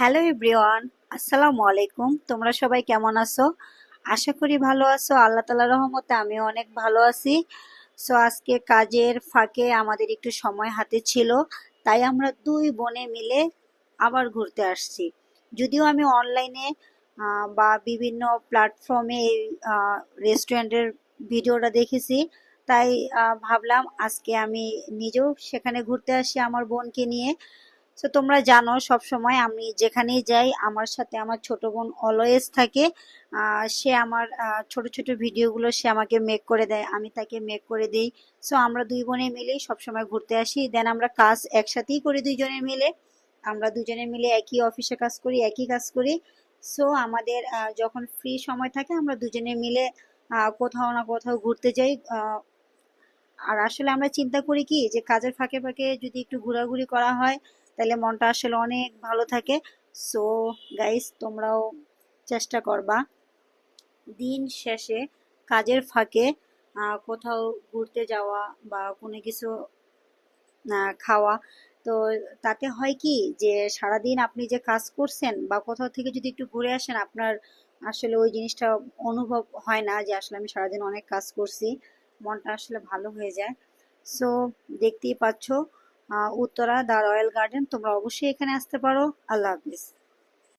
Hello everyone, আসসালামু আলাইকুম। তোমরা সবাই কেমন আছো? আশা করি ভালো আছো। আল্লাহ তাআলার রহমতে আমিও অনেক ভালো আছি। সো আজকে কাজের ফাঁকে আমাদের একটু সময় হাতে ছিল, তাই আমরা দুই বোনে মিলে আবার ঘুরতে আসছি। যদিও আমি অনলাইনে বা বিভিন্ন প্ল্যাটফর্মে এই রেস্টুরেন্টের ভিডিওটা দেখেছি, তাই ভাবলাম আজকে আমি নিজেও সেখানে ঘুরতে আসি আমার বোনকে নিয়ে। তো তোমরা জানো সব সময় আমি যেখানেই যাই আমার সাথে আমার ছোট বোন অলওয়েজ থাকে। সে আমার ছোট ছোট ভিডিওগুলো সে আমাকে মেক করে দেয়, আমি তাকে মেক করে দিই। সো আমরা দুই বোনে মিলেই সবসময় ঘুরতে আসি, দেন আমরা কাজ একসাথেই করি দুইজনে মিলে। আমরা দুজনে মিলে একই অফিসে কাজ করি, একই কাজ করি। সো আমাদের যখন ফ্রি সময় থাকে আমরা দুজনে মিলে কোথাও না কোথাও ঘুরতে যাই। আর আসলে আমরা চিন্তা করি কি যে কাজের ফাঁকে ফাঁকে যদি একটু ঘোরাঘুরি করা হয় তাহলে মনটা আসলে অনেক ভালো থাকে। সো গাইস, তোমরাও চেষ্টা করবা দিন শেষে কাজের ফাঁকে কোথাও ঘুরতে যাওয়া বা কোনো কিছু খাওয়া। তো তাতে হয় কি যে সারাদিন আপনি যে কাজ করছেন বা কোথাও থেকে যদি একটু ঘুরে আসেন, আপনার আসলে ওই জিনিসটা অনুভব হয় না যে আসলে আমি সারাদিন অনেক কাজ করছি। মনটা আসলে ভালো হয়ে যায়। সো দেখতেই পাচ্ছ উত্তরা দ্য রয়্যাল গার্ডেন, তোমরা অবশ্যই এখানে আসতে পারো। আল্লাহ হাফিজ।